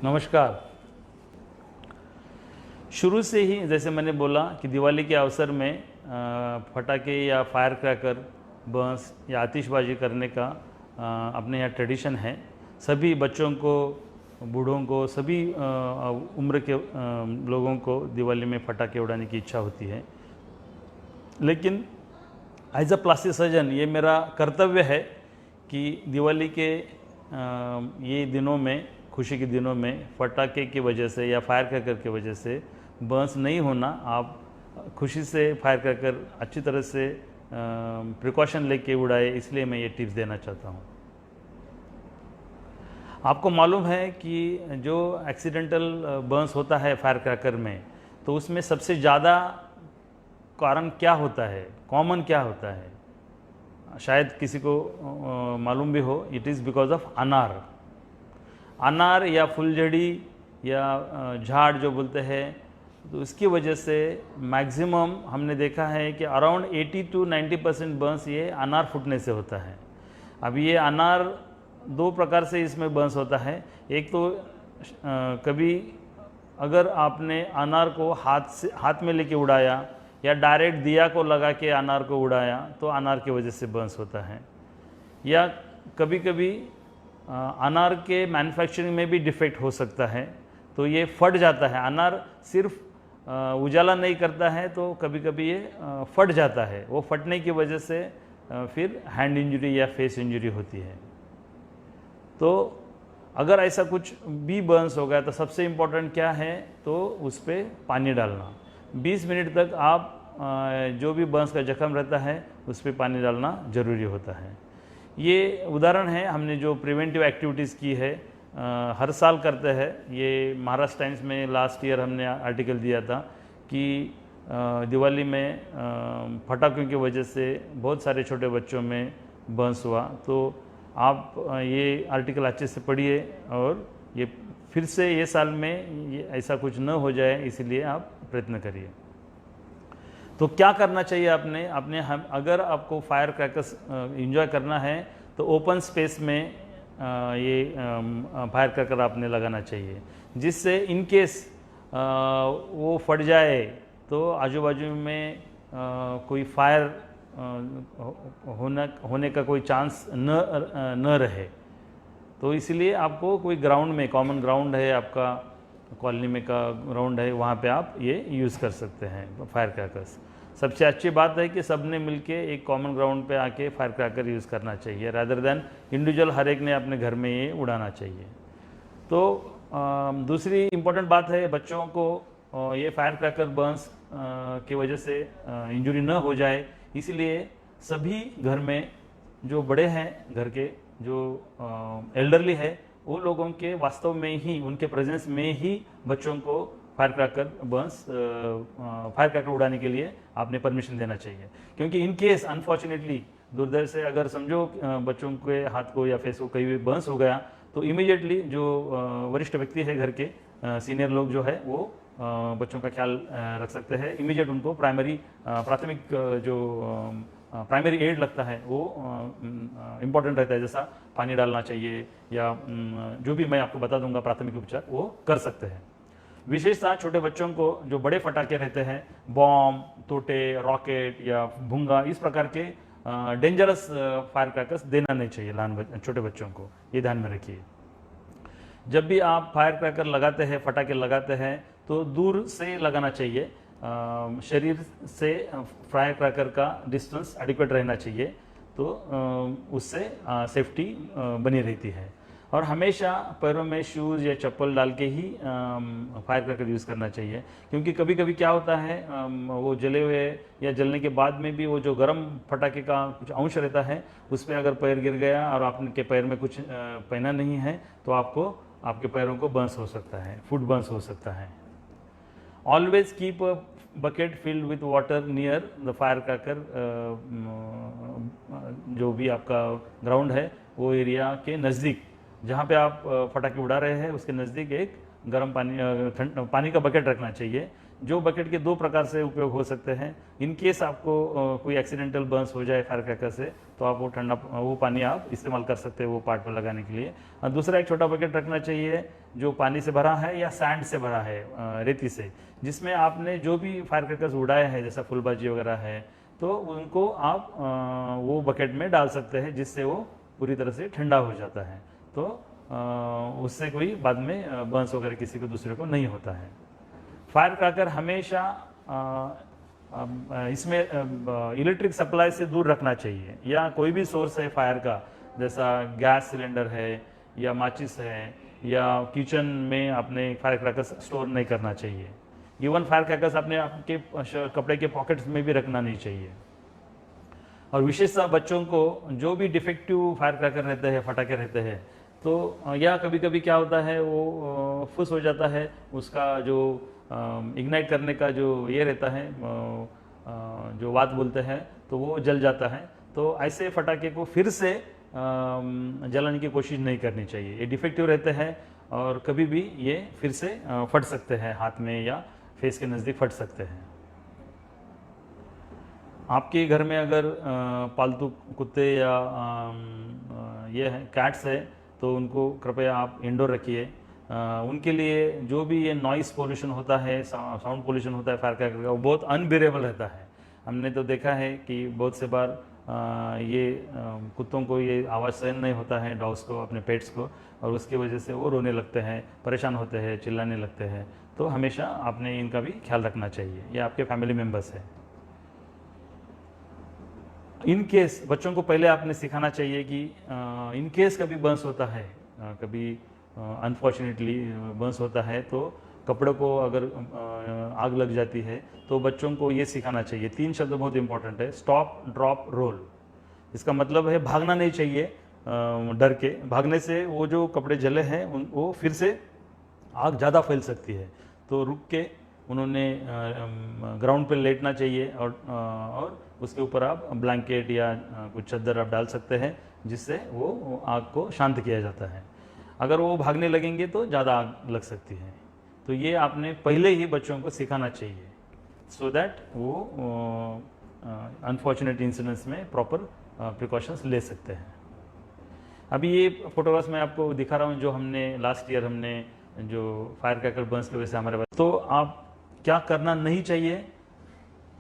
नमस्कार। शुरू से ही जैसे मैंने बोला कि दिवाली के अवसर में पटाखे या फायर क्रैकर, बम्स या आतिशबाजी करने का अपने यहाँ ट्रेडिशन है। सभी बच्चों को, बूढ़ों को, सभी उम्र के लोगों को दिवाली में पटाखे उड़ाने की इच्छा होती है। लेकिन एज अ प्लास्टिक सर्जन ये मेरा कर्तव्य है कि दिवाली के ये दिनों में, खुशी के दिनों में पटाखे की वजह से या फायर क्रैकर की वजह से बर्न्स नहीं होना, आप खुशी से फायर क्रैकर अच्छी तरह से प्रिकॉशन लेके उड़ाए, इसलिए मैं ये टिप्स देना चाहता हूँ। आपको मालूम है कि जो एक्सीडेंटल बर्न्स होता है फायर क्रैकर में, तो उसमें सबसे ज़्यादा कारण क्या होता है, कॉमन क्या होता है? शायद किसी को मालूम भी हो, इट इज़ बिकॉज ऑफ अनार या फुलझड़ी या झाड़ जो बोलते हैं, तो इसकी वजह से मैक्सिमम हमने देखा है कि अराउंड 80 to 90% बर्न्स ये अनार फूटने से होता है। अब ये अनार दो प्रकार से इसमें बर्न्स होता है। एक तो कभी अगर आपने अनार को हाथ में लेके उड़ाया या डायरेक्ट दिया को लगा के अनार को उड़ाया, तो अनार की वजह से बर्न्स होता है। या कभी कभी अनार के मैन्युफैक्चरिंग में भी डिफेक्ट हो सकता है, तो ये फट जाता है। अनार सिर्फ उजाला नहीं करता है, तो कभी कभी ये फट जाता है। वो फटने की वजह से फिर हैंड इंजरी या फेस इंजरी होती है। तो अगर ऐसा कुछ भी बर्न्स हो गया तो सबसे इम्पोर्टेंट क्या है, तो उस पर पानी डालना। 20 मिनट तक आप जो भी बर्न्स का जख्म रहता है उस पर पानी डालना ज़रूरी होता है। ये उदाहरण है हमने जो प्रिवेंटिव एक्टिविटीज़ की है, हर साल करते हैं। ये महाराष्ट्र टाइम्स में लास्ट ईयर हमने आर्टिकल दिया था कि दिवाली में पटाखों की वजह से बहुत सारे छोटे बच्चों में बर्न्स हुआ। तो आप ये आर्टिकल अच्छे से पढ़िए और ये फिर से ये साल में ये ऐसा कुछ न हो जाए, इसलिए आप प्रयत्न करिए। तो क्या करना चाहिए आपने अगर आपको फायर क्रैकर्स एंजॉय करना है, तो ओपन स्पेस में ये फायर क्रैकर आपने लगाना चाहिए, जिससे इन केस वो फट जाए तो आजू बाजू में कोई फायर होने का कोई चांस न रहे। तो इसलिए आपको कोई ग्राउंड में, कॉमन ग्राउंड है आपका, कॉलोनी में का ग्राउंड है, वहाँ पे आप ये यूज़ कर सकते हैं फायर क्रैकर्स। सबसे अच्छी बात है कि सब ने मिलके एक कॉमन ग्राउंड पे आके फायर क्रैकर यूज़ करना चाहिए, रादर देन इंडिविजुअल हर एक ने अपने घर में ये उड़ाना चाहिए। तो दूसरी इम्पोर्टेंट बात है, बच्चों को ये फायर क्रैकर बर्न्स की वजह से इंजरी न हो जाए, इसलिए सभी घर में जो बड़े हैं, घर के जो एल्डरली है, वो लोगों के वास्तव में ही, उनके प्रेजेंस में ही बच्चों को फायर क्रैकर उड़ाने के लिए आपने परमिशन देना चाहिए। क्योंकि इन केस अनफॉर्चुनेटली दुर्दैव से अगर समझो बच्चों के हाथ को या फेस को कहीं भी बर्न्स हो गया, तो इमीडिएटली जो वरिष्ठ व्यक्ति है घर के, सीनियर लोग जो है, वो बच्चों का ख्याल रख सकते हैं। इमीडिएट उनको प्राथमिक जो प्राइमरी एड लगता है वो इम्पॉर्टेंट रहता है, जैसा पानी डालना चाहिए या जो भी मैं आपको बता दूंगा प्राथमिक उपचार, वो कर सकते हैं। विशेषतः छोटे बच्चों को जो बड़े फटाखे रहते हैं, बॉम्ब, तोटे, रॉकेट या भुंगा, इस प्रकार के डेंजरस फायर क्रैकर्स देना नहीं चाहिए छोटे बच्चों को, ये ध्यान में रखिए। जब भी आप फायर क्रैकर लगाते हैं, फटाखे लगाते हैं, तो दूर से लगाना चाहिए। शरीर से फायर क्रैकर का डिस्टेंस एडिक्वेट रहना चाहिए, तो उससे सेफ्टी बनी रहती है। और हमेशा पैरों में शूज़ या चप्पल डाल के ही फायर क्रैकर यूज़ करना चाहिए, क्योंकि कभी कभी क्या होता है, वो जले हुए या जलने के बाद में भी वो जो गर्म फटाखे का कुछ अंश रहता है, उस पर अगर पैर गिर गया और आपके पैर में कुछ पहना नहीं है, तो आपके पैरों को बर्न्स हो सकता है, फुट बर्न्स हो सकता है। Always keep a bucket filled with water near the fire cracker. जो भी आपका ग्राउंड है, वो एरिया के नज़दीक, जहाँ पे आप फटाखे उड़ा रहे हैं, उसके नज़दीक एक गर्म पानी का बकेट रखना चाहिए, जो बकेट के दो प्रकार से उपयोग हो सकते हैं। इन केस आपको कोई एक्सीडेंटल बर्न्स हो जाए फायर क्रैकर से, तो आप वो पानी आप इस्तेमाल कर सकते हैं वो पार्ट पर लगाने के लिए। और दूसरा एक छोटा बकेट रखना चाहिए जो पानी से भरा है या सैंड से भरा है, रेती से, जिसमें आपने जो भी फायर क्रैकर्स उड़ाए हैं जैसा फुलबाजी वगैरह है, तो उनको आप वो बकेट में डाल सकते हैं, जिससे वो पूरी तरह से ठंडा हो जाता है। तो उससे कोई बाद में बर्न्स वगैरह किसी को दूसरे को नहीं होता है। फायर क्रैकर हमेशा इसमें इलेक्ट्रिक सप्लाई से दूर रखना चाहिए, या कोई भी सोर्स है फायर का, जैसा गैस सिलेंडर है या माचिस है, या किचन में अपने फायर क्रैकर्स स्टोर नहीं करना चाहिए। इवन फायर क्रैकर्स अपने आपके कपड़े के पॉकेट्स में भी रखना नहीं चाहिए। और विशेषतः बच्चों को जो भी डिफेक्टिव फायर क्रैकर रहते हैं, फटाके रहते हैं, तो या कभी कभी क्या होता है वो फुस हो जाता है, उसका जो इग्नाइट करने का जो ये रहता है, जो वात बोलते हैं, तो वो जल जाता है। तो ऐसे फटाके को फिर से जलाने की कोशिश नहीं करनी चाहिए। ये डिफेक्टिव रहते हैं और कभी भी ये फिर से फट सकते हैं, हाथ में या फेस के नज़दीक फट सकते हैं। आपके घर में अगर पालतू कुत्ते या ये है कैट्स है, तो उनको कृपया आप इंडोर रखिए। उनके लिए जो भी ये नॉइस पोल्यूशन होता है, साउंड पोल्यूशन होता है फायर क्रैकर का, वो बहुत अनबियरेबल रहता है। हमने तो देखा है कि बहुत से बार ये कुत्तों को ये आवाज़ सहन नहीं होता है, डॉग्स को, अपने पेट्स को, और उसकी वजह से वो रोने लगते हैं, परेशान होते हैं, चिल्लाने लगते हैं। तो हमेशा आपने इनका भी ख्याल रखना चाहिए, ये आपके फैमिली मेम्बर्स हैं। इन केस बच्चों को पहले आपने सिखाना चाहिए कि इन केस कभी बर्न्स होता है, कभी अनफॉर्चुनेटली बर्न्स होता है, तो कपड़ों को अगर आग लग जाती है, तो बच्चों को ये सिखाना चाहिए। 3 शब्द बहुत इंपॉर्टेंट है: स्टॉप, ड्रॉप, रोल। इसका मतलब है भागना नहीं चाहिए, डर के भागने से वो जो कपड़े जले हैं वो फिर से आग ज़्यादा फैल सकती है। तो रुक के उन्होंने ग्राउंड पे लेटना चाहिए, और उसके ऊपर आप ब्लैंकेट या कुछ चादर आप डाल सकते हैं, जिससे वो आग को शांत किया जाता है। अगर वो भागने लगेंगे तो ज़्यादा आग लग सकती है। तो ये आपने पहले ही बच्चों को सिखाना चाहिए, सो दैट वो अनफॉर्चुनेट इंसिडेंट्स में प्रॉपर प्रिकॉशंस ले सकते हैं। अभी ये फोटोग्राफ्स मैं आपको दिखा रहा हूँ जो हमने लास्ट ईयर हमने जो फायर क्रैकर बर्न्स की वजह से हमारे पास। तो आप क्या करना नहीं चाहिए,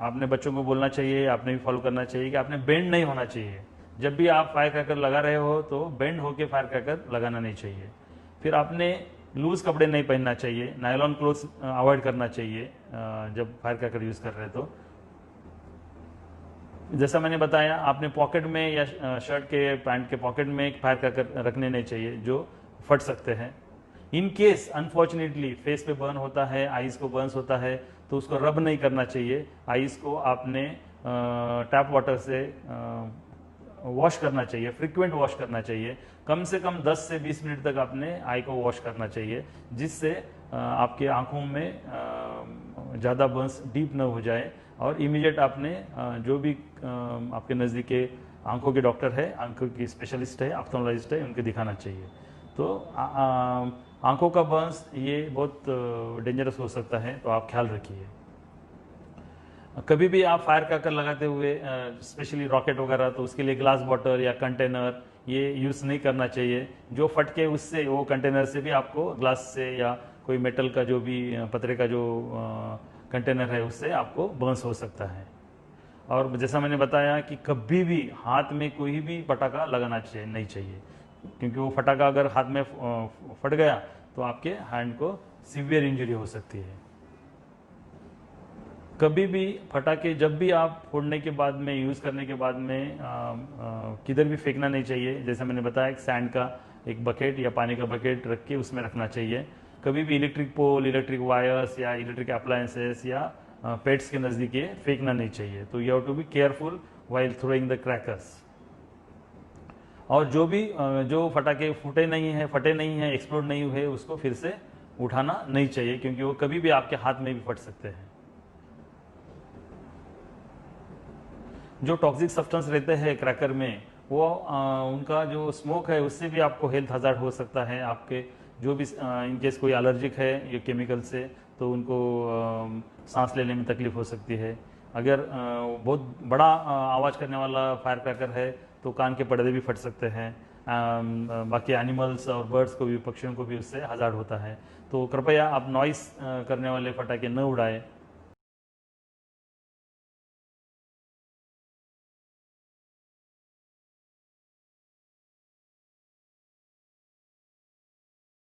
आपने बच्चों को बोलना चाहिए, आपने भी फॉलो करना चाहिए कि आपने बेंड नहीं होना चाहिए। जब भी आप फायर क्रैकर लगा रहे हो तो बेंड होके फायर क्रैकर लगाना नहीं चाहिए। फिर आपने लूज कपड़े नहीं पहनना चाहिए, नायलॉन क्लोथ्स अवॉइड करना चाहिए जब फायर क्रैकर यूज़ कर रहे हैं। तो जैसा मैंने बताया, आपने पॉकेट में या शर्ट के पैंट के पॉकेट में एक फायर क्रैकर रखने नहीं चाहिए जो फट सकते हैं। इन केस अनफॉर्चुनेटली फेस पे बर्न होता है, आइज़ को बर्न्स होता है, तो उसको रब नहीं करना चाहिए। आइज़ को आपने टैप वाटर से वॉश करना चाहिए, फ्रिक्वेंट वॉश करना चाहिए। कम से कम 10 से 20 मिनट तक आपने आई को वॉश करना चाहिए, जिससे आपके आंखों में ज़्यादा बर्न्स डीप न हो जाए। और इमीडिएट आपने जो भी आपके नज़दीक के आंखों के डॉक्टर है, आंखों की स्पेशलिस्ट है, ऑप्थेल्मोलॉजिस्ट है, उनके दिखाना चाहिए। तो आंखों का बर्न्स ये बहुत डेंजरस हो सकता है, तो आप ख्याल रखिए। कभी भी आप फायर क्रैकर लगाते हुए स्पेशली रॉकेट वगैरह, तो उसके लिए ग्लास बॉटल या कंटेनर ये यूज़ नहीं करना चाहिए। जो फट के उससे वो कंटेनर से भी आपको, ग्लास से या कोई मेटल का जो भी पतरे का जो कंटेनर है, उससे आपको बर्न्स हो सकता है। और जैसा मैंने बताया कि कभी भी हाथ में कोई भी पटाखा लगाना नहीं चाहिए, क्योंकि वो फटाखा अगर हाथ में फट गया तो आपके हैंड को सीवियर इंजरी हो सकती है। कभी भी फटाके जब भी आप फोड़ने के बाद में, यूज़ करने के बाद में किधर भी फेंकना नहीं चाहिए। जैसे मैंने बताया, एक सैंड का एक बकेट या पानी का बकेट रख के उसमें रखना चाहिए। कभी भी इलेक्ट्रिक पोल, इलेक्ट्रिक वायर्स या इलेक्ट्रिक अप्लायंसेस या पेट्स के नज़दीक ये फेंकना नहीं चाहिए। तो you have to be careful while throwing the crackers. और जो भी जो फटाके फटे नहीं हैं, एक्सप्लोड नहीं हुए, उसको फिर से उठाना नहीं चाहिए, क्योंकि वो कभी भी आपके हाथ में भी फट सकते हैं। जो टॉक्सिक सब्सटेंस रहते हैं क्रैकर में, वो उनका जो स्मोक है उससे भी आपको हेल्थ हजार्ड हो सकता है। आपके जो भी इनकेस कोई एलर्जिक है ये केमिकल से, तो उनको सांस लेने में तकलीफ हो सकती है। अगर बहुत बड़ा आवाज़ करने वाला फायर क्रैकर है तो कान के पर्दे भी फट सकते हैं। बाकी एनिमल्स और बर्ड्स को भी, पक्षियों को भी उससे हजार्ड होता है। तो कृपया आप नॉइस करने वाले पटाखे न उड़ाएं।